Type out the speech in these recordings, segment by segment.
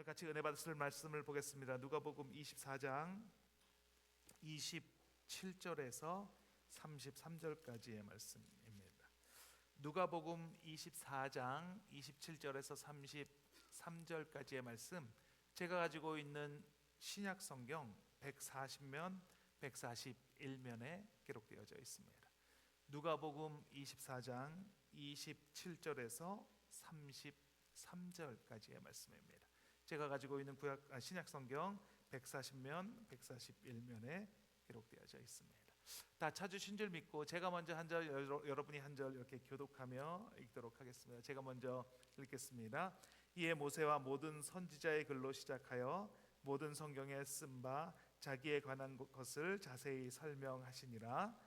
오늘 같이 은혜 받으실 말씀을 보겠습니다. 누가복음 24장 27절에서 33절까지의 말씀입니다. 누가복음 24장 27절에서 33절까지의 말씀, 제가 가지고 있는 신약 성경 140면 141면에 기록되어져 있습니다. 누가복음 24장 27절에서 33절까지의 말씀입니다. 제가 가지고 있는 신약 성경 140면 141면에 기록되어져 있습니다. 다 찾으신 줄 믿고 제가 먼저 한 절, 여러분이 한 절 이렇게 교독하며 읽도록 하겠습니다. 제가 먼저 읽겠습니다. 이에 모세와 모든 선지자의 글로 시작하여 모든 성경에 쓴 바 자기에 관한 것을 자세히 설명하시니라.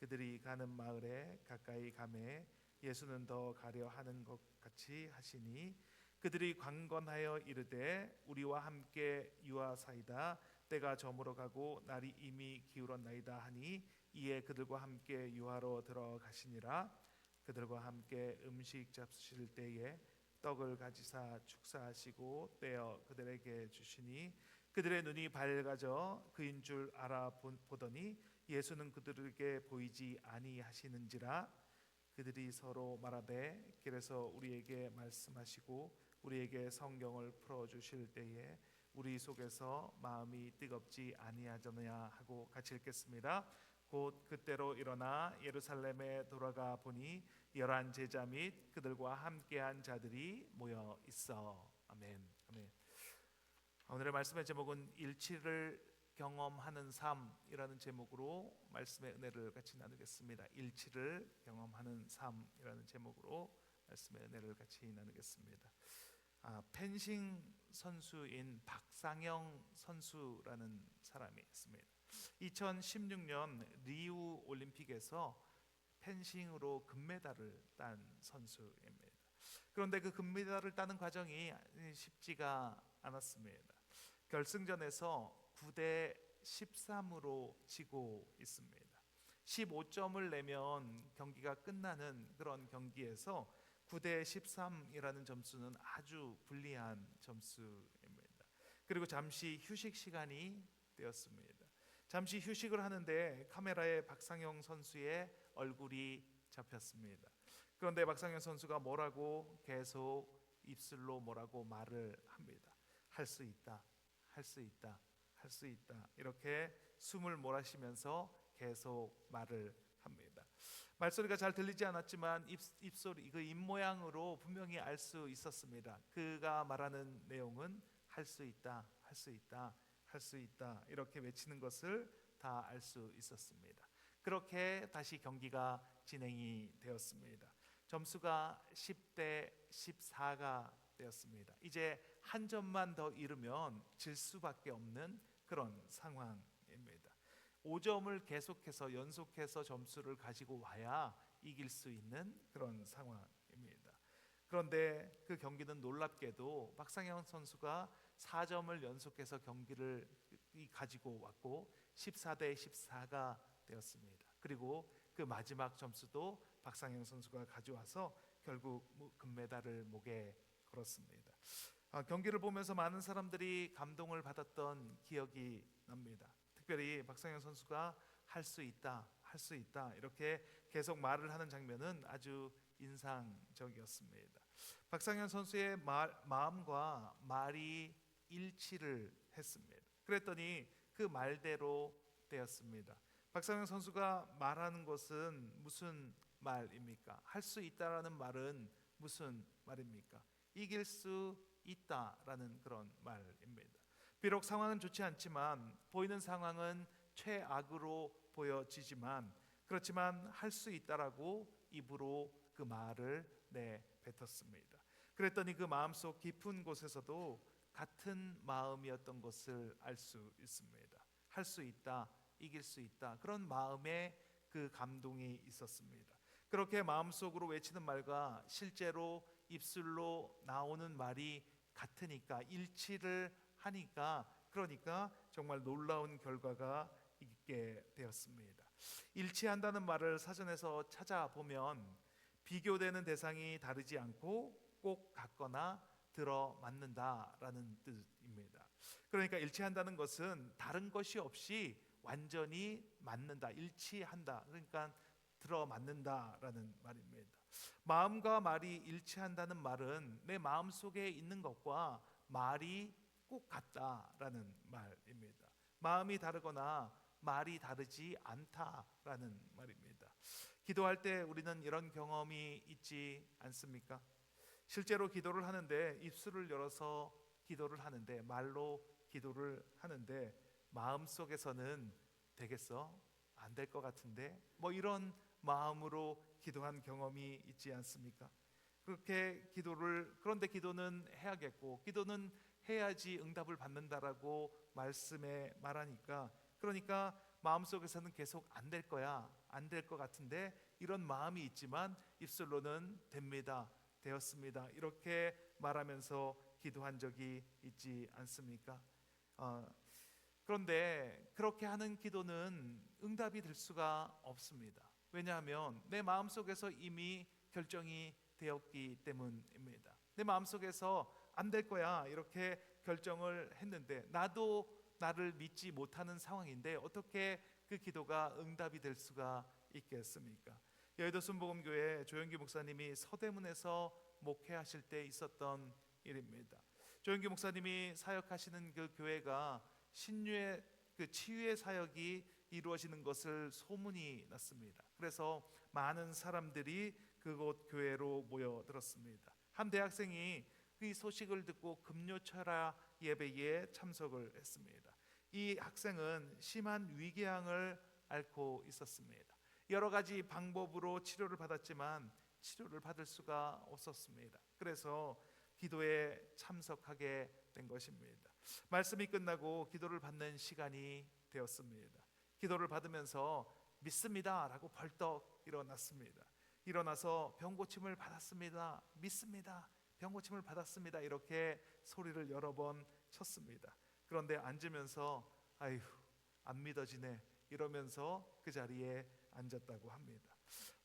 그들이 가는 마을에 가까이 가매 예수는 더 가려 하는 것 같이 하시니 그들이 강건하여 이르되 우리와 함께 유하사이다. 때가 저물어 가고 날이 이미 기울었나이다 하니 이에 그들과 함께 유하로 들어가시니라. 그들과 함께 음식 잡수실 때에 떡을 가지사 축사하시고 떼어 그들에게 주시니 그들의 눈이 밝아져 그인 줄 알아보더니 예수는 그들에게 보이지 아니하시는지라. 그들이 서로 말하되 길에서 우리에게 말씀하시고 우리에게 성경을 풀어주실 때에 우리 속에서 마음이 뜨겁지 아니하더냐 하고 같이 읽겠습니다. 곧 그때로 일어나 예루살렘에 돌아가 보니 11 제자 및 그들과 함께한 자들이 모여 있어. 아멘. 아멘. 오늘의 말씀의 제목은 일치를 경험하는 삶이라는 제목으로 말씀의 은혜를 같이 나누겠습니다. 일치를 경험하는 삶이라는 제목으로 말씀의 은혜를 같이 나누겠습니다. 펜싱 선수인 박상영 선수라는 사람이 있습니다. 2016년 리우 올림픽에서 펜싱으로 금메달을 딴 선수입니다. 그런데 그 금메달을 따는 과정이 쉽지가 않았습니다. 결승전에서 9대 13으로 지고 있습니다. 15점을 내면 경기가 끝나는 그런 경기에서 9대 13이라는 점수는 아주 불리한 점수입니다. 그리고 잠시 휴식 시간이 되었습니다. 잠시 휴식을 하는데 카메라에 박상영 선수의 얼굴이 잡혔습니다. 그런데 박상영 선수가 뭐라고 계속 입술로 뭐라고 말을 합니다. 할 수 있다, 할 수 있다, 할 수 있다. 이렇게 숨을 몰아쉬면서 계속 말을 합니다. 말소리가 잘 들리지 않았지만 입소리, 그 입모양으로 분명히 알 수 있었습니다. 그가 말하는 내용은 할 수 있다, 할 수 있다, 할 수 있다 이렇게 외치는 것을 다 알 수 있었습니다. 그렇게 다시 경기가 진행이 되었습니다. 점수가 10대 14가 되었습니다. 이제 한 점만 더 잃으면 질 수밖에 없는 그런 상황입니다. 5점을 계속해서 연속해서 점수를 가지고 와야 이길 수 있는 그런 상황입니다. 그런데 그 경기는 놀랍게도 박상영 선수가 4점을 연속해서 경기를 가지고 왔고 14대 14가 되었습니다. 그리고 그 마지막 점수도 박상영 선수가 가져와서 결국 금메달을 목에 걸었습니다. 경기를 보면서 많은 사람들이 감동을 받았던 기억이 납니다. 특별히 박상영 선수가 할 수 있다, 할 수 있다 이렇게 계속 말을 하는 장면은 아주 인상적이었습니다. 박상현 선수의 마음과 말이 일치를 했습니다. 그랬더니 그 말대로 되었습니다. 박상현 선수가 말하는 것은 무슨 말입니까? 할 수 있다라는 말은 무슨 말입니까? 이길 수 있다라는 그런 말입니다. 비록 상황은 좋지 않지만 보이는 상황은 최악으로 보여지지만 그렇지만 할 수 있다라고 입으로 그 말을 내뱉었습니다. 그랬더니 그 마음속 깊은 곳에서도 같은 마음이었던 것을 알 수 있습니다. 할 수 있다, 이길 수 있다 그런 마음에 그 감동이 있었습니다. 그렇게 마음속으로 외치는 말과 실제로 입술로 나오는 말이 같으니까 일치를 하니까 그러니까 정말 놀라운 결과가 있게 되었습니다. 일치한다는 말을 사전에서 찾아보면 비교되는 대상이 다르지 않고 꼭 같거나 들어맞는다라는 뜻입니다. 그러니까 일치한다는 것은 다른 것이 없이 완전히 맞는다, 일치한다. 그러니까 들어맞는다라는 말입니다. 마음과 말이 일치한다는 말은 내 마음 속에 있는 것과 말이 꼭 같다라는 말입니다. 마음이 다르거나 말이 다르지 않다라는 말입니다. 기도할 때 우리는 이런 경험이 있지 않습니까? 실제로 기도를 하는데 입술을 열어서 기도를 하는데 말로 기도를 하는데 마음속에서는 되겠어? 안 될 것 같은데? 뭐 이런 마음으로 기도한 경험이 있지 않습니까? 그런데 기도는 해야겠고 기도는 해야지 응답을 받는다라고 말씀에 말하니까, 그러니까 마음속에서는 계속 안 될 거야, 안 될 것 같은데 이런 마음이 있지만 입술로는 됩니다, 되었습니다, 이렇게 말하면서 기도한 적이 있지 않습니까? 그런데 그렇게 하는 기도는 응답이 될 수가 없습니다. 왜냐하면 내 마음속에서 이미 결정이 되었기 때문입니다. 내 마음속에서 안 될 거야 이렇게 결정을 했는데 나도 나를 믿지 못하는 상황인데 어떻게 그 기도가 응답이 될 수가 있겠습니까? 여의도 순복음교회 조영기 목사님이 서대문에서 목회하실 때 있었던 일입니다. 조영기 목사님이 사역하시는 그 교회가 신유의 그 치유의 사역이 이루어지는 것을 소문이 났습니다. 그래서 많은 사람들이 그곳 교회로 모여들었습니다. 한 대학생이 그 소식을 듣고 금요철야 예배에 참석을 했습니다. 이 학생은 심한 위궤양을 앓고 있었습니다. 여러 가지 방법으로 치료를 받았지만 치료를 받을 수가 없었습니다. 그래서 기도에 참석하게 된 것입니다. 말씀이 끝나고 기도를 받는 시간이 되었습니다. 기도를 받으면서 믿습니다 라고 벌떡 일어났습니다. 일어나서 병고침을 받았습니다, 믿습니다, 병고침을 받았습니다, 이렇게 소리를 여러 번 쳤습니다. 그런데 앉으면서 아휴 안 믿어지네 이러면서 그 자리에 앉았다고 합니다.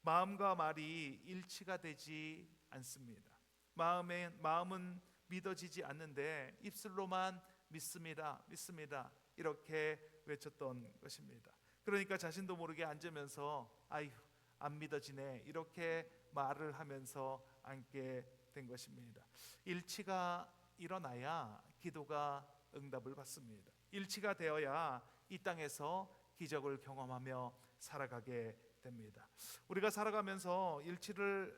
마음과 말이 일치가 되지 않습니다. 마음은 믿어지지 않는데 입술로만 믿습니다, 믿습니다 이렇게 외쳤던 것입니다. 그러니까 자신도 모르게 앉으면서 아휴 안 믿어지네 이렇게 말을 하면서 앉게 된 것입니다. 일치가 일어나야 기도가 응답을 받습니다. 일치가 되어야 이 땅에서 기적을 경험하며 살아가게 됩니다. 우리가 살아가면서 일치를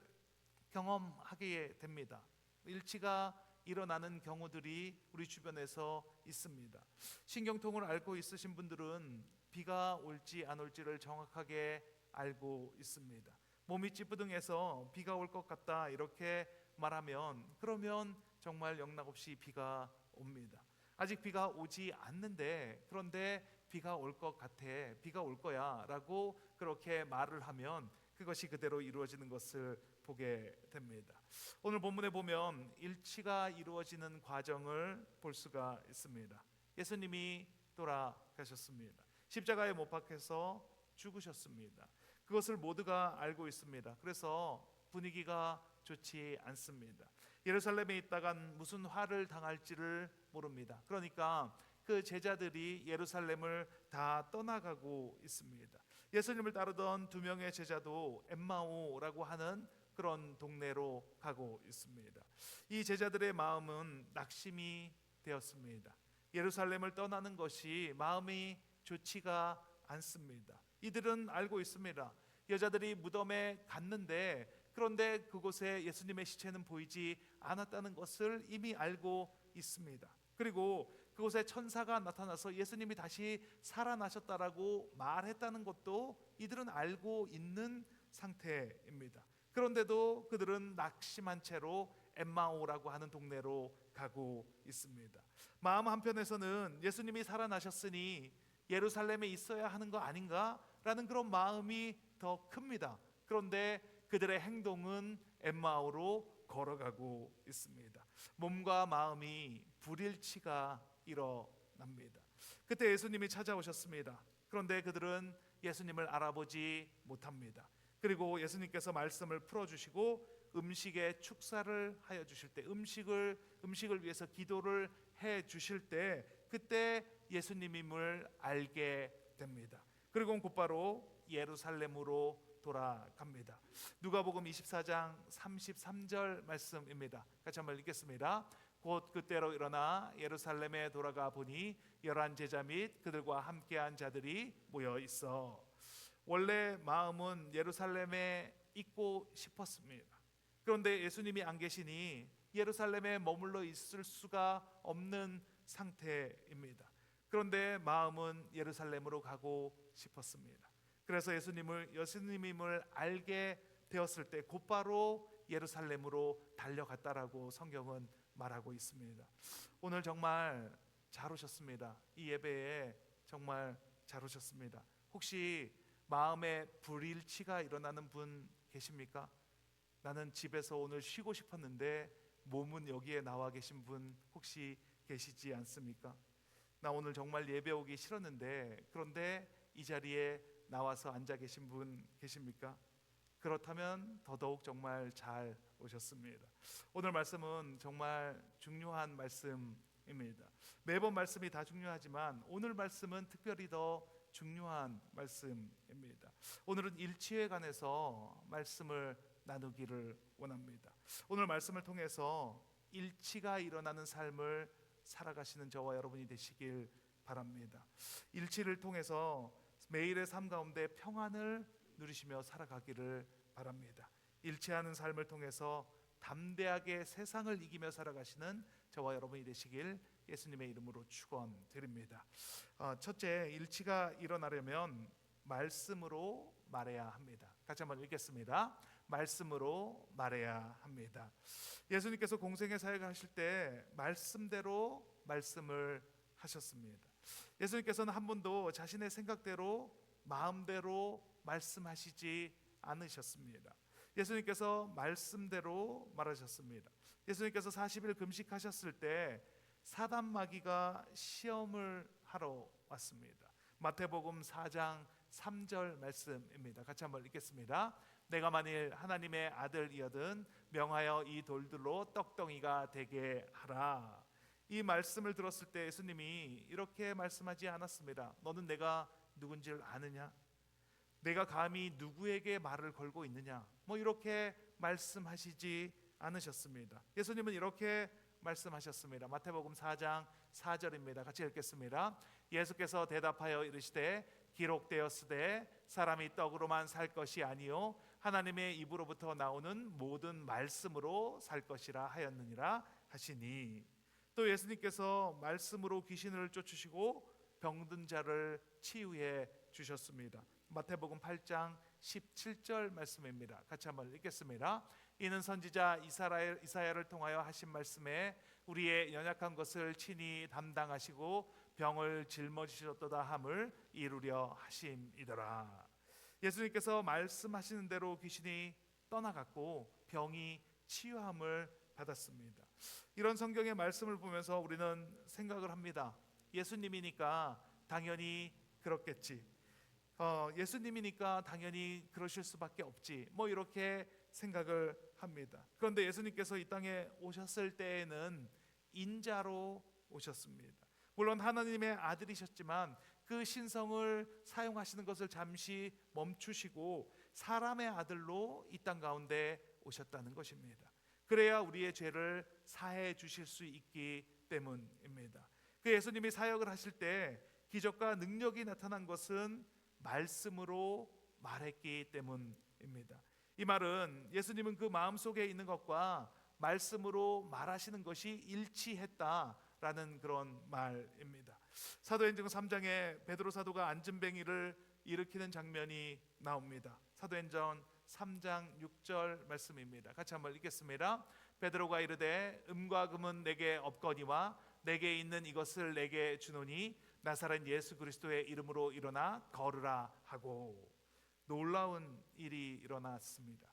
경험하게 됩니다. 일치가 일어나는 경우들이 우리 주변에서 있습니다. 신경통을 앓고 있으신 분들은 비가 올지 안 올지를 정확하게 알고 있습니다. 몸이 찌뿌둥해서 비가 올 것 같다 이렇게 말하면 그러면 정말 영락없이 비가 옵니다. 아직 비가 오지 않는데 그런데 비가 올 것 같아, 비가 올 거야 라고 그렇게 말을 하면 그것이 그대로 이루어지는 것을 보게 됩니다. 오늘 본문에 보면 일치가 이루어지는 과정을 볼 수가 있습니다. 예수님이 돌아가셨습니다. 십자가에 못 박혀서 죽으셨습니다. 그것을 모두가 알고 있습니다. 그래서 분위기가 좋지 않습니다. 예루살렘에 있다간 무슨 화를 당할지를 모릅니다. 그러니까 그 제자들이 예루살렘을 다 떠나가고 있습니다. 예수님을 따르던 두 명의 제자도 엠마오라고 하는 그런 동네로 가고 있습니다. 이 제자들의 마음은 낙심이 되었습니다. 예루살렘을 떠나는 것이 마음이 좋지가 않습니다. 이들은 알고 있습니다. 여자들이 무덤에 갔는데 그런데 그곳에 예수님의 시체는 보이지 않았다는 것을 이미 알고 있습니다. 그리고 그곳에 천사가 나타나서 예수님이 다시 살아나셨다라고 말했다는 것도 이들은 알고 있는 상태입니다. 그런데도 그들은 낙심한 채로 엠마오라고 하는 동네로 가고 있습니다. 마음 한편에서는 예수님이 살아나셨으니 예루살렘에 있어야 하는 거 아닌가라는 그런 마음이 더 큽니다. 그런데 그들의 행동은 엠마오로 걸어가고 있습니다. 몸과 마음이 불일치가 일어납니다. 그때 예수님이 찾아오셨습니다. 그런데 그들은 예수님을 알아보지 못합니다. 그리고 예수님께서 말씀을 풀어주시고 음식의 축사를 하여 주실 때, 음식을 위해서 기도를 해 주실 때, 그때 예수님임을 알게 됩니다. 그리고 곧바로 예루살렘으로 돌아갑니다. 누가복음 24장 33절 말씀입니다. 같이 한번 읽겠습니다. 곧 그때로 일어나 예루살렘에 돌아가 보니 열한 제자 및 그들과 함께한 자들이 모여 있어. 원래 마음은 예루살렘에 있고 싶었습니다. 그런데 예수님이 안 계시니 예루살렘에 머물러 있을 수가 없는 상태입니다. 그런데 마음은 예루살렘으로 가고 싶었습니다. 그래서 예수님임을 알게 되었을 때 곧바로 예루살렘으로 달려갔다라고 성경은 말하고 있습니다. 오늘 정말 잘 오셨습니다. 이 예배에 정말 잘 오셨습니다. 혹시 마음에 불일치가 일어나는 분 계십니까? 나는 집에서 오늘 쉬고 싶었는데 몸은 여기에 나와 계신 분 혹시 계시지 않습니까? 나 오늘 정말 예배 오기 싫었는데 그런데 이 자리에 나와서 앉아 계신 분 계십니까? 그렇다면 더더욱 정말 잘 오셨습니다. 오늘 말씀은 정말 중요한 말씀입니다. 매번 말씀이 다 중요하지만 오늘 말씀은 특별히 더 중요한 말씀입니다. 오늘은 일치에 관해서 말씀을 나누기를 원합니다. 오늘 말씀을 통해서 일치가 일어나는 삶을 살아가시는 저와 여러분이 되시길 바랍니다. 일치를 통해서 매일의 삶 가운데 평안을 누리시며 살아가기를 바랍니다. 일치하는 삶을 통해서 담대하게 세상을 이기며 살아가시는 저와 여러분이 되시길 예수님의 이름으로 축원드립니다. 첫째, 일치가 일어나려면 말씀으로 말해야 합니다. 같이 한번 읽겠습니다. 말씀으로 말해야 합니다. 예수님께서 공생의 사역을 하실 때 말씀대로 말씀을 하셨습니다. 예수님께서는 한 번도 자신의 생각대로 마음대로 말씀하시지 않으셨습니다. 예수님께서 말씀대로 말하셨습니다. 예수님께서 40일 금식하셨을 때 사단 마귀가 시험을 하러 왔습니다. 마태복음 4장 3절 말씀입니다. 같이 한번 읽겠습니다. 내가 만일 하나님의 아들이거든 명하여 이 돌들로 떡덩이가 되게 하라. 이 말씀을 들었을 때 예수님이 이렇게 말씀하지 않았습니다. 너는 내가 누군지를 아느냐? 내가 감히 누구에게 말을 걸고 있느냐? 이렇게 말씀하시지 않으셨습니다. 예수님은 이렇게 말씀하셨습니다. 마태복음 4장 4절입니다. 같이 읽겠습니다. 예수께서 대답하여 이르시되 기록되었으되 사람이 떡으로만 살 것이 아니요 하나님의 입으로부터 나오는 모든 말씀으로 살 것이라 하였느니라 하시니, 또 예수님께서 말씀으로 귀신을 쫓으시고 병든 자를 치유해 주셨습니다. 마태복음 8장 17절 말씀입니다. 같이 한번 읽겠습니다. 이는 선지자 이사야를 통하여 하신 말씀에 우리의 연약한 것을 친히 담당하시고 병을 짊어지셨도다 함을 이루려 하심이더라. 예수님께서 말씀하시는 대로 귀신이 떠나갔고 병이 치유함을 받았습니다. 이런 성경의 말씀을 보면서 우리는 생각을 합니다. 예수님이니까 당연히 그렇겠지. 예수님이니까 당연히 그러실 수밖에 없지. 이렇게 생각을 합니다. 그런데 예수님께서 이 땅에 오셨을 때에는 인자로 오셨습니다. 물론 하나님의 아들이셨지만 그 신성을 사용하시는 것을 잠시 멈추시고 사람의 아들로 이 땅 가운데 오셨다는 것입니다. 그래야 우리의 죄를 사해 주실 수 있기 때문입니다. 그 예수님이 사역을 하실 때 기적과 능력이 나타난 것은 말씀으로 말했기 때문입니다. 이 말은 예수님은 그 마음속에 있는 것과 말씀으로 말하시는 것이 일치했다라는 그런 말입니다. 사도행전 3장에 베드로 사도가 안진뱅이를 일으키는 장면이 나옵니다. 사도행전 3장 6절 말씀입니다. 같이 한번 읽겠습니다. 베드로가 이르되 음과 금은 내게 없거니와 내게 있는 이것을 내게 주노니 나사렛 예수 그리스도의 이름으로 일어나 걸으라 하고, 놀라운 일이 일어났습니다.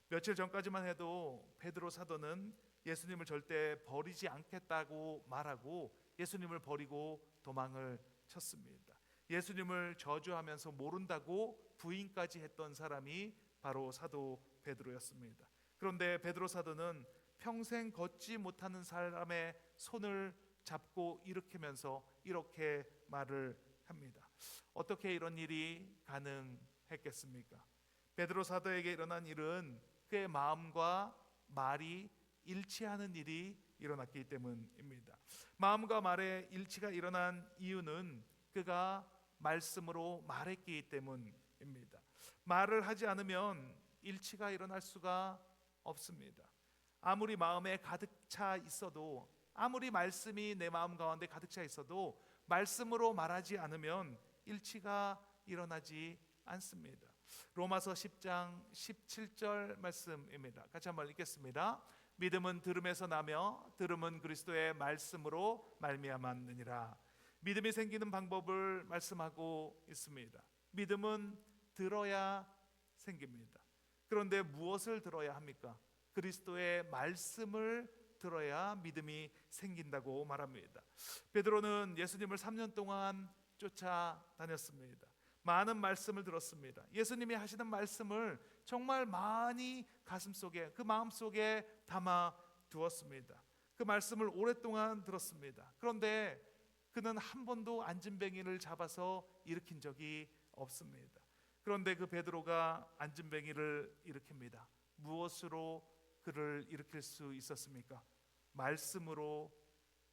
며칠 전까지만 해도 베드로 사도는 예수님을 절대 버리지 않겠다고 말하고 예수님을 버리고 도망을 쳤습니다. 예수님을 저주하면서 모른다고 부인까지 했던 사람이 바로 사도 베드로였습니다. 그런데 베드로 사도는 평생 걷지 못하는 사람의 손을 잡고 일으키면서 이렇게 말을 합니다. 어떻게 이런 일이 가능했겠습니까? 베드로 사도에게 일어난 일은 그의 마음과 말이 일치하는 일이 일어났기 때문입니다. 마음과 말의 일치가 일어난 이유는 그가 말씀으로 말했기 때문입니다. 말을 하지 않으면 일치가 일어날 수가 없습니다. 아무리 마음에 가득 차 있어도, 아무리 말씀이 내 마음 가운데 가득 차 있어도 말씀으로 말하지 않으면 일치가 일어나지 않습니다. 로마서 10장 17절 말씀입니다. 같이 한번 읽겠습니다. 믿음은 들음에서 나며 들음은 그리스도의 말씀으로 말미암았느니라. 믿음이 생기는 방법을 말씀하고 있습니다. 믿음은 들어야 생깁니다. 그런데 무엇을 들어야 합니까? 그리스도의 말씀을 들어야 믿음이 생긴다고 말합니다. 베드로는 예수님을 3년 동안 쫓아다녔습니다. 많은 말씀을 들었습니다. 예수님이 하시는 말씀을 정말 많이 가슴속에, 그 마음속에 담아 두었습니다. 그 말씀을 오랫동안 들었습니다. 그런데 그는 한 번도 안진뱅이를 잡아서 일으킨 적이 없습니다. 그런데 그 베드로가 안진뱅이를 일으킵니다. 무엇으로 그를 일으킬 수 있었습니까? 말씀으로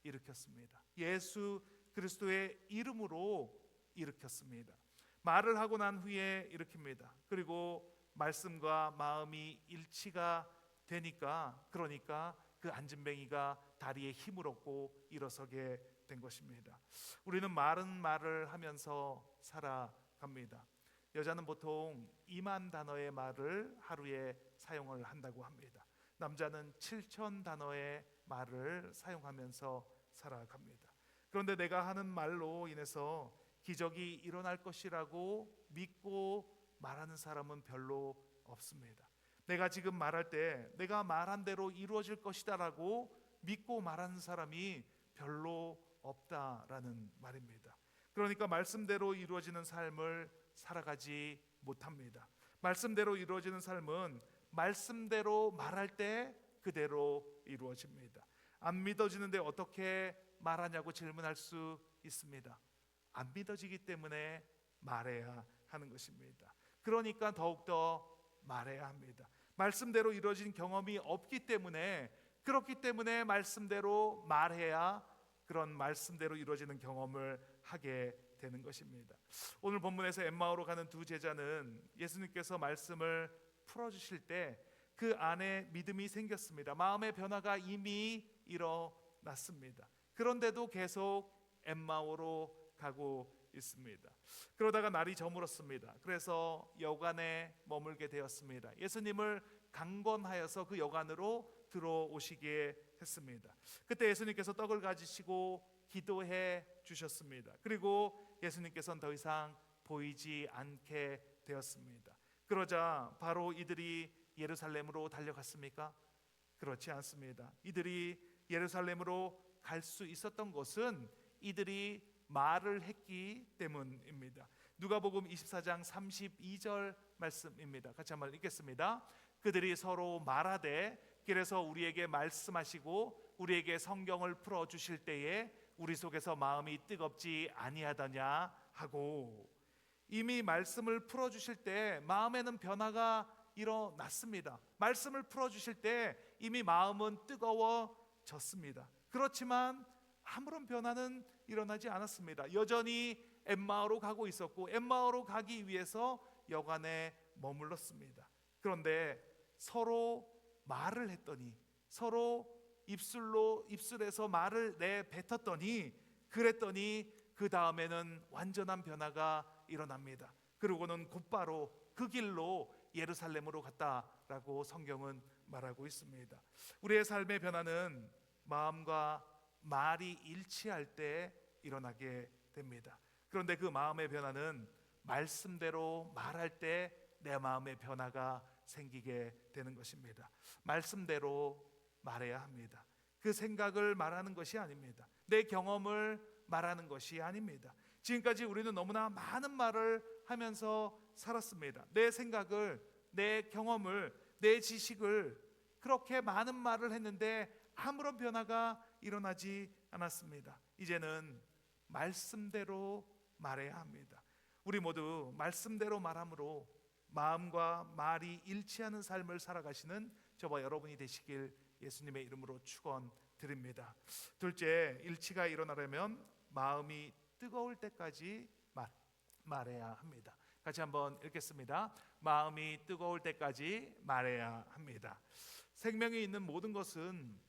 일으켰습니다. 예수 그리스도의 이름으로 일으켰습니다. 말을 하고 난 후에 일으킵니다. 그리고 말씀과 마음이 일치가 되니까, 그러니까 그 안진뱅이가 다리에 힘을 얻고 일어서게 된 것입니다. 우리는 많은 말을 하면서 살아갑니다. 여자는 보통 2만 단어의 말을 하루에 사용을 한다고 합니다. 남자는 7천 단어의 말을 사용하면서 살아갑니다. 그런데 내가 하는 말로 인해서 기적이 일어날 것이라고 믿고 말하는 사람은 별로 없습니다. 내가 지금 말할 때 내가 말한 대로 이루어질 것이다라고 믿고 말하는 사람이 별로 없다라는 말입니다. 그러니까 말씀대로 이루어지는 삶을 살아가지 못합니다. 말씀대로 이루어지는 삶은 말씀대로 말할 때 그대로 이루어집니다. 안 믿어지는데 어떻게 말하냐고 질문할 수 있습니다. 안 믿어지기 때문에 말해야 하는 것입니다. 그러니까 더욱더 말해야 합니다. 말씀대로 이루어진 경험이 없기 때문에, 그렇기 때문에 말씀대로 말해야 그런 말씀대로 이루어지는 경험을 하게 되는 것입니다. 오늘 본문에서 엠마오로 가는 두 제자는 예수님께서 말씀을 풀어주실 때 그 안에 믿음이 생겼습니다. 마음의 변화가 이미 일어났습니다. 그런데도 계속 엠마오로 가고 있습니다. 그러다가 날이 저물었습니다. 그래서 여관에 머물게 되었습니다. 예수님을 강권하여서 그 여관으로 들어오시게 했습니다. 그때 예수님께서 떡을 가지시고 기도해 주셨습니다. 그리고 예수님께서는 더 이상 보이지 않게 되었습니다. 그러자 바로 이들이 예루살렘으로 달려갔습니까? 그렇지 않습니다. 이들이 예루살렘으로 갈 수 있었던 것은 이들이 말을 했기 때문입니다. 누가복음 24장 32절 말씀입니다. 같이 한번 읽겠습니다. 그들이 서로 말하되 길에서 우리에게 말씀하시고 우리에게 성경을 풀어 주실 때에 우리 속에서 마음이 뜨겁지 아니하더냐 하고, 이미 말씀을 풀어 주실 때 마음에는 변화가 일어났습니다. 말씀을 풀어 주실 때 이미 마음은 뜨거워졌습니다. 그렇지만 아무런 변화는 일어나지 않았습니다. 여전히 엠마오로 가고 있었고 엠마오로 가기 위해서 여관에 머물렀습니다. 그런데 서로 말을 했더니, 서로 입술에서 말을 내뱉었더니, 그랬더니 그 다음에는 완전한 변화가 일어납니다. 그리고는 곧바로 그 길로 예루살렘으로 갔다라고 성경은 말하고 있습니다. 우리의 삶의 변화는 마음과 말이 일치할 때 일어나게 됩니다. 그런데 그 마음의 변화는 말씀대로 말할 때 내 마음의 변화가 생기게 되는 것입니다. 말씀대로 말해야 합니다. 그 생각을 말하는 것이 아닙니다. 내 경험을 말하는 것이 아닙니다. 지금까지 우리는 너무나 많은 말을 하면서 살았습니다. 내 생각을, 내 경험을, 내 지식을 그렇게 많은 말을 했는데 아무런 변화가 일어나지 않았습니다. 이제는 말씀대로 말해야 합니다. 우리 모두 말씀대로 말함으로 마음과 말이 일치하는 삶을 살아가시는 저와 여러분이 되시길 예수님의 이름으로 축원드립니다. 둘째, 일치가 일어나려면 마음이 뜨거울 때까지 말해야 합니다. 같이 한번 읽겠습니다. 마음이 뜨거울 때까지 말해야 합니다. 생명이 있는 모든 것은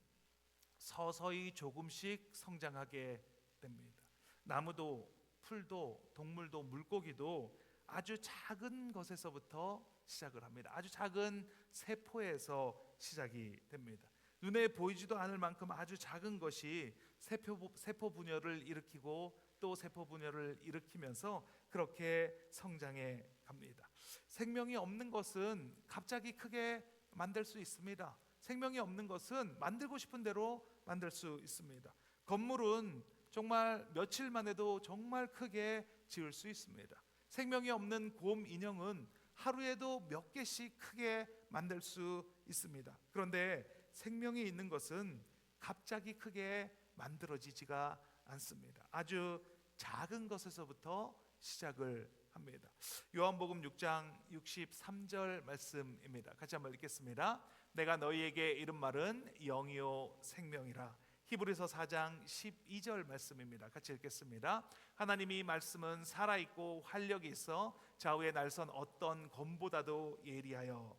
서서히 조금씩 성장하게 됩니다. 나무도 풀도 동물도 물고기도 아주 작은 것에서부터 시작을 합니다. 아주 작은 세포에서 시작이 됩니다. 눈에 보이지도 않을 만큼 아주 작은 것이 세포 분열을 일으키고 또 세포 분열을 일으키면서 그렇게 성장해 갑니다. 생명이 없는 것은 갑자기 크게 만들 수 있습니다. 생명이 없는 것은 만들고 싶은 대로 만들 수 있습니다. 건물은 정말 며칠만 해도 정말 크게 지을 수 있습니다. 생명이 없는 곰 인형은 하루에도 몇 개씩 크게 만들 수 있습니다. 그런데 생명이 있는 것은 갑자기 크게 만들어지지가 않습니다. 아주 작은 것에서부터 시작을 합니다. 요한복음 6장 63절 말씀입니다. 같이 한번 읽겠습니다. 내가 너희에게 이른 말은 영이요 생명이라. 히브리서 4장 12절 말씀입니다. 같이 읽겠습니다. 하나님이 말씀은 살아있고 활력이 있어 좌우에 날선 어떤 검보다도 예리하여.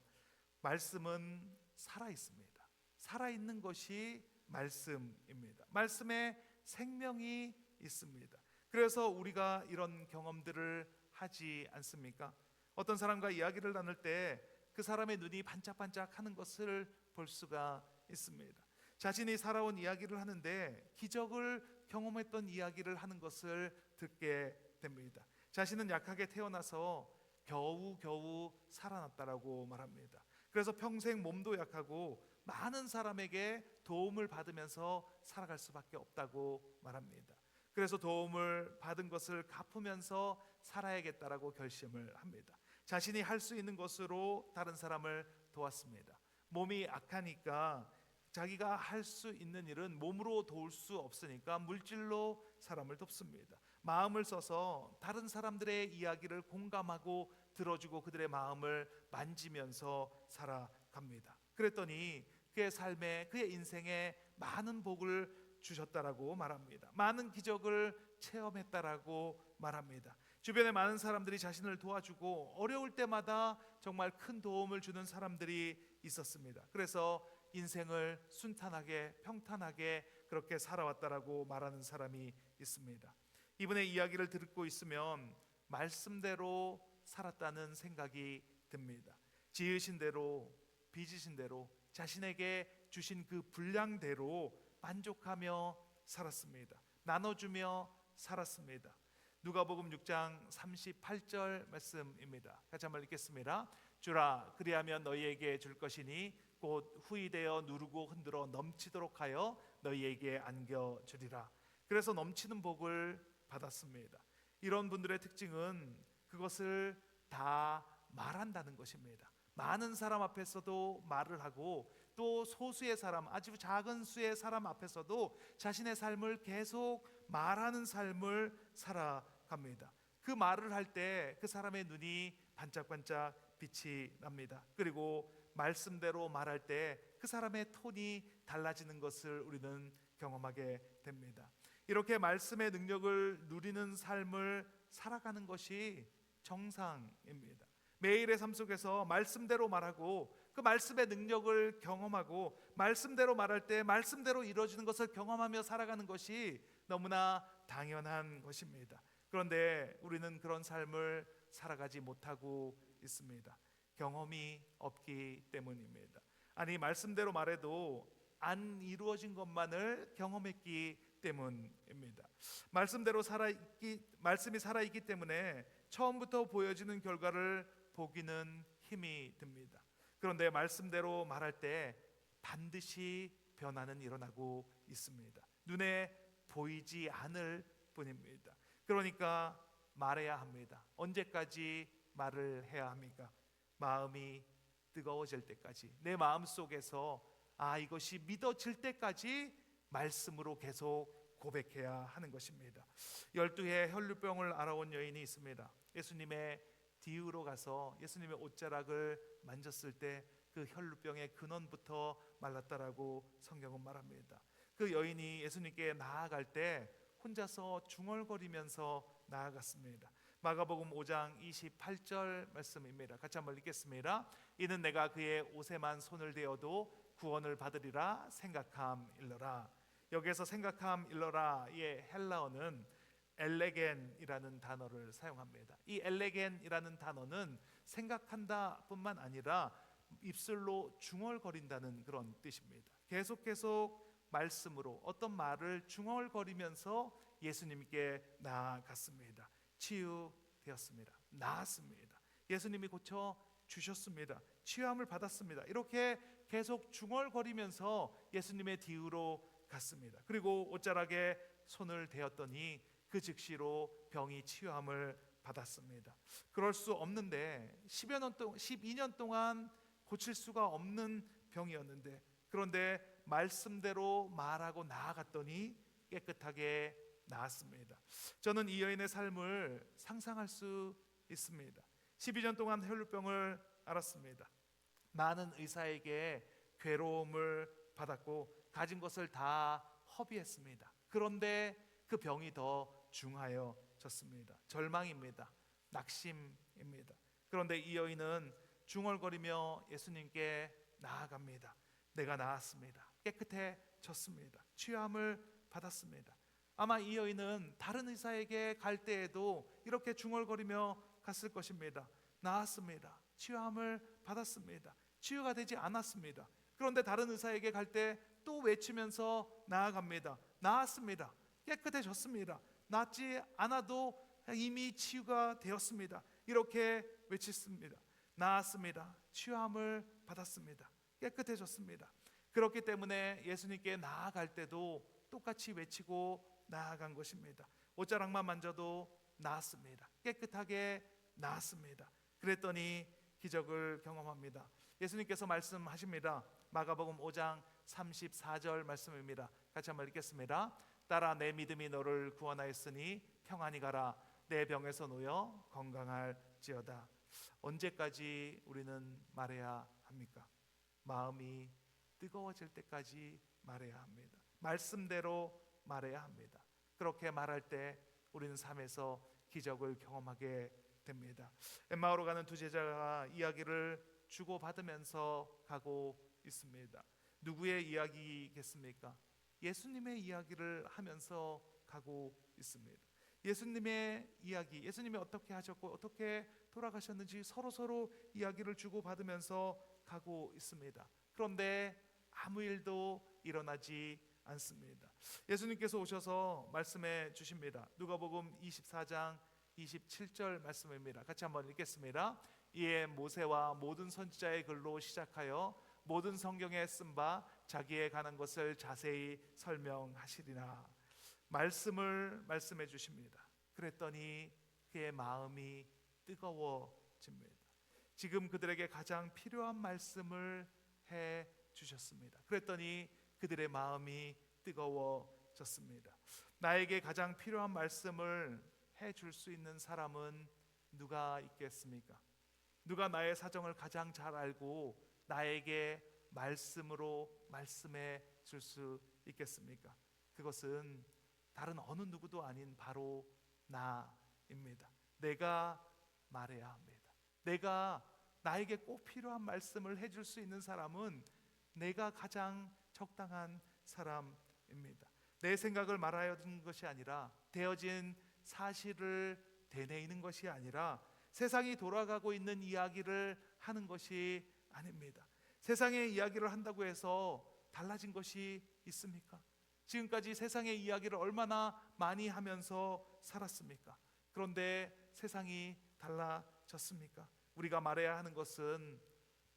말씀은 살아있습니다. 살아있는 것이 말씀입니다. 말씀에 생명이 있습니다. 그래서 우리가 이런 경험들을 하지 않습니까? 어떤 사람과 이야기를 나눌 때 그 사람의 눈이 반짝반짝 하는 것을 볼 수가 있습니다. 자신이 살아온 이야기를 하는데 기적을 경험했던 이야기를 하는 것을 듣게 됩니다. 자신은 약하게 태어나서 겨우겨우 살아났다라고 말합니다. 그래서 평생 몸도 약하고 많은 사람에게 도움을 받으면서 살아갈 수밖에 없다고 말합니다. 그래서 도움을 받은 것을 갚으면서 살아야겠다라고 결심을 합니다. 자신이 할 수 있는 것으로 다른 사람을 도왔습니다. 몸이 악하니까 자기가 할 수 있는 일은 몸으로 도울 수 없으니까 물질로 사람을 돕습니다. 마음을 써서 다른 사람들의 이야기를 공감하고 들어주고 그들의 마음을 만지면서 살아갑니다. 그랬더니 그의 삶에, 그의 인생에 많은 복을 주셨다라고 말합니다. 많은 기적을 체험했다라고 말합니다. 주변에 많은 사람들이 자신을 도와주고 어려울 때마다 정말 큰 도움을 주는 사람들이 있었습니다. 그래서 인생을 순탄하게 평탄하게 그렇게 살아왔다라고 말하는 사람이 있습니다. 이분의 이야기를 듣고 있으면 말씀대로 살았다는 생각이 듭니다. 지으신 대로 빚으신 대로 자신에게 주신 그 분량대로 만족하며 살았습니다. 나눠주며 살았습니다. 누가복음 6장 38절 말씀입니다. 같이 한번 읽겠습니다. 주라 그리하면 너희에게 줄 것이니 곧 후이되어 누르고 흔들어 넘치도록 하여 너희에게 안겨주리라. 그래서 넘치는 복을 받았습니다. 이런 분들의 특징은 그것을 다 말한다는 것입니다. 많은 사람 앞에서도 말을 하고 또 소수의 사람, 아주 작은 수의 사람 앞에서도 자신의 삶을 계속 말하는 삶을 살아갑니다. 그 말을 할 때 그 사람의 눈이 반짝반짝 빛이 납니다. 그리고 말씀대로 말할 때 그 사람의 톤이 달라지는 것을 우리는 경험하게 됩니다. 이렇게 말씀의 능력을 누리는 삶을 살아가는 것이 정상입니다. 매일의 삶 속에서 말씀대로 말하고 그 말씀의 능력을 경험하고 말씀대로 말할 때 말씀대로 이루어지는 것을 경험하며 살아가는 것이 너무나 당연한 것입니다. 그런데 우리는 그런 삶을 살아가지 못하고 있습니다. 경험이 없기 때문입니다. 아니 말씀대로 말해도 안 이루어진 것만을 경험했기 때문입니다. 말씀이 살아있기 때문에 처음부터 보여지는 결과를 보기는 힘이 듭니다. 그런데 말씀대로 말할 때 반드시 변화는 일어나고 있습니다. 눈에 보이지 않을 뿐입니다. 그러니까 말해야 합니다. 언제까지 말을 해야 합니까? 마음이 뜨거워질 때까지, 내 마음속에서 이것이 믿어질 때까지 말씀으로 계속 고백해야 하는 것입니다. 12해 혈루병을 앓아온 여인이 있습니다. 예수님의 뒤로 가서 예수님의 옷자락을 만졌을 때 그 혈루병의 근원부터 말랐다라고 성경은 말합니다. 그 여인이 예수님께 나아갈 때 혼자서 중얼거리면서 나아갔습니다. 마가복음 5장 28절 말씀입니다. 같이 한번 읽겠습니다. 이는 내가 그의 옷에만 손을 대어도 구원을 받으리라 생각함일러라. 여기에서 생각함일러라의 헬라어는 엘레겐이라는 단어를 사용합니다. 이 엘레겐이라는 단어는 생각한다 뿐만 아니라 입술로 중얼거린다는 그런 뜻입니다. 계속 말씀으로 어떤 말을 중얼거리면서 예수님께 나아갔습니다. 치유되었습니다. 나았습니다. 예수님이 고쳐 주셨습니다. 치유함을 받았습니다. 이렇게 계속 중얼거리면서 예수님의 뒤로 갔습니다. 그리고 옷자락에 손을 대었더니 그 즉시로 병이 치유함을 받았습니다. 그럴 수 없는데 12년 동안 고칠 수가 없는 병이었는데, 그런데 말씀대로 말하고 나아갔더니 깨끗하게 나았습니다. 저는 이 여인의 삶을 상상할 수 있습니다. 12년 동안 혈루병을 앓았습니다. 많은 의사에게 괴로움을 받았고 가진 것을 다 허비했습니다. 그런데 그 병이 더 중하여졌습니다. 절망입니다. 낙심입니다. 그런데 이 여인은 중얼거리며 예수님께 나아갑니다. 내가 나았습니다. 깨끗해졌습니다. 치유함을 받았습니다. 아마 이 여인은 다른 의사에게 갈 때에도 이렇게 중얼거리며 갔을 것입니다. 나았습니다. 치유함을 받았습니다. 치유가 되지 않았습니다. 그런데 다른 의사에게 갈 때 또 외치면서 나아갑니다. 나았습니다. 깨끗해졌습니다. 낫지 않아도 이미 치유가 되었습니다. 이렇게 외쳤습니다. 나았습니다. 치유함을 받았습니다. 깨끗해졌습니다. 그렇기 때문에 예수님께 나아갈 때도 똑같이 외치고 나아간 것입니다. 옷자락만 만져도 나았습니다. 깨끗하게 나았습니다. 그랬더니 기적을 경험합니다. 예수님께서 말씀하십니다. 마가복음 5장 34절 말씀입니다. 같이 한번 읽겠습니다. 따라 내 믿음이 너를 구원하였으니 평안히 가라. 내 병에서 놓여 건강할지어다. 언제까지 우리는 말해야 합니까? 마음이 뜨거워질 때까지 말해야 합니다. 말씀대로 말해야 합니다. 그렇게 말할 때 우리는 삶에서 기적을 경험하게 됩니다. 엠마오로 가는 두 제자가 이야기를 주고받으면서 가고 있습니다. 누구의 이야기겠습니까? 예수님의 이야기를 하면서 가고 있습니다. 예수님의 이야기, 예수님이 어떻게 하셨고 어떻게 돌아가셨는지 서로 이야기를 주고받으면서 가고 있습니다. 그런데 아무 일도 일어나지 않습니다. 예수님께서 오셔서 말씀해 주십니다. 누가복음 24장 27절 말씀입니다. 같이 한번 읽겠습니다. 이에 모세와 모든 선지자의 글로 시작하여 모든 성경에 쓴 바 자기에 관한 것을 자세히 설명하시리라. 말씀을 말씀해 주십니다. 그랬더니 그의 마음이 뜨거워집니다. 지금 그들에게 가장 필요한 말씀을 해 주셨습니다. 그랬더니 그들의 마음이 뜨거워졌습니다. 나에게 가장 필요한 말씀을 해 줄 수 있는 사람은 누가 있겠습니까? 누가 나의 사정을 가장 잘 알고 나에게 말씀으로 말씀해 줄 수 있겠습니까? 그것은 다른 어느 누구도 아닌 바로 나입니다. 내가 말해야 합니다. 내가 나에게 꼭 필요한 말씀을 해줄 수 있는 사람은 내가 가장 적당한 사람입니다. 내 생각을 말하는 것이 아니라 되어진 사실을 되뇌이는 것이 아니라 세상이 돌아가고 있는 이야기를 하는 것이 아닙니다. 세상의 이야기를 한다고 해서 달라진 것이 있습니까? 지금까지 세상의 이야기를 얼마나 많이 하면서 살았습니까? 그런데 세상이 달라졌습니까? 우리가 말해야 하는 것은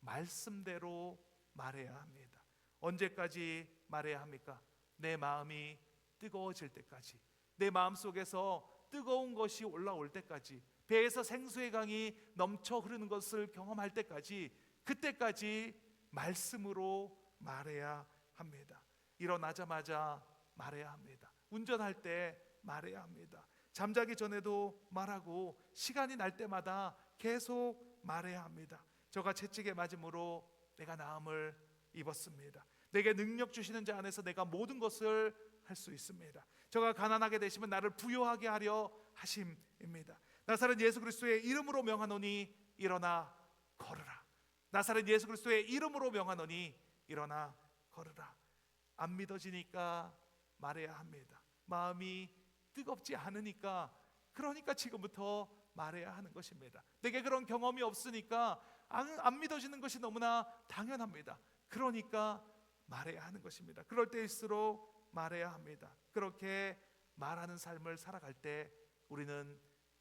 말씀대로 말해야 합니다. 언제까지 말해야 합니까? 내 마음이 뜨거워질 때까지, 내 마음속에서 뜨거운 것이 올라올 때까지, 배에서 생수의 강이 넘쳐 흐르는 것을 경험할 때까지 그때까지 말씀으로 말해야 합니다. 일어나자마자 말해야 합니다. 운전할 때 말해야 합니다. 잠자기 전에도 말하고 시간이 날 때마다 계속 말해야 합니다. 저가 채찍에 맞음으로 내가 나음을 입었습니다. 내게 능력 주시는 자 안에서 내가 모든 것을 할 수 있습니다. 저가 가난하게 되시면 나를 부요하게 하려 하심입니다. 나사렛 예수 그리스도의 이름으로 명하노니 일어나 걸으라. 나사렛 예수 그리스도의 이름으로 명하노니 일어나 걸으라. 안 믿어지니까 말해야 합니다. 마음이 뜨겁지 않으니까, 그러니까 지금부터 말해야 하는 것입니다. 내게 그런 경험이 없으니까 안 믿어지는 것이 너무나 당연합니다. 그러니까 말해야 하는 것입니다. 그럴 때일수록 말해야 합니다. 그렇게 말하는 삶을 살아갈 때 우리는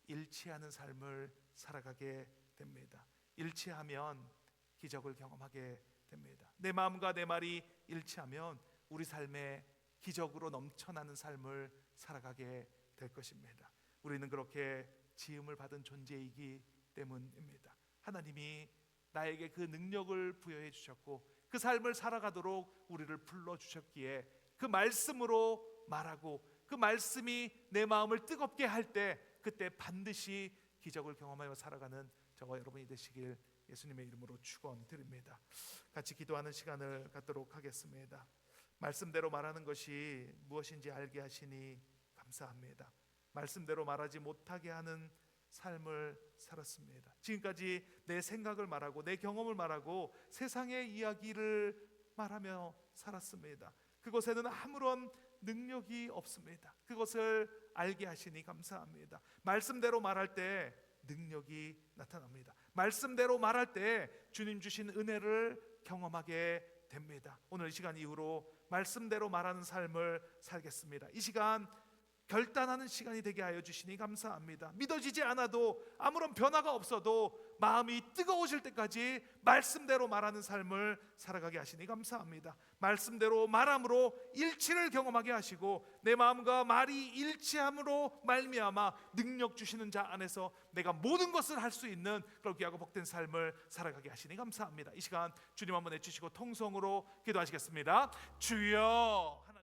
일치하는 삶을 살아가게 됩니다. 일치하면 기적을 경험하게 됩니다. 내 마음과 내 말이 일치하면 우리 삶에 기적으로 넘쳐나는 삶을 살아가게 될 것입니다. 우리는 그렇게 지음을 받은 존재이기 때문입니다. 하나님이 나에게 그 능력을 부여해 주셨고 그 삶을 살아가도록 우리를 불러주셨기에 그 말씀으로 말하고 그 말씀이 내 마음을 뜨겁게 할 때 그때 반드시 기적을 경험하며 살아가는 저와 여러분이 되시길 예수님의 이름으로 축원드립니다. 같이 기도하는 시간을 갖도록 하겠습니다. 말씀대로 말하는 것이 무엇인지 알게 하시니 감사합니다. 말씀대로 말하지 못하게 하는 삶을 살았습니다. 지금까지 내 생각을 말하고 내 경험을 말하고 세상의 이야기를 말하며 살았습니다. 그것에는 아무런 능력이 없습니다. 그것을 알게 하시니 감사합니다. 말씀대로 말할 때 능력이 나타납니다. 말씀대로 말할 때 주님 주신 은혜를 경험하게 됩니다. 오늘 이 시간 이후로 말씀대로 말하는 삶을 살겠습니다. 이 시간 결단하는 시간이 되게 하여 주시니 감사합니다. 믿어지지 않아도 아무런 변화가 없어도 마음이 뜨거워질 때까지 말씀대로 말하는 삶을 살아가게 하시니 감사합니다. 말씀대로 말함으로 일치를 경험하게 하시고 내 마음과 말이 일치함으로 말미암아 능력 주시는 자 안에서 내가 모든 것을 할 수 있는 그런 귀하고 복된 삶을 살아가게 하시니 감사합니다. 이 시간 주님 한번 해주시고 통성으로 기도하시겠습니다. 주여.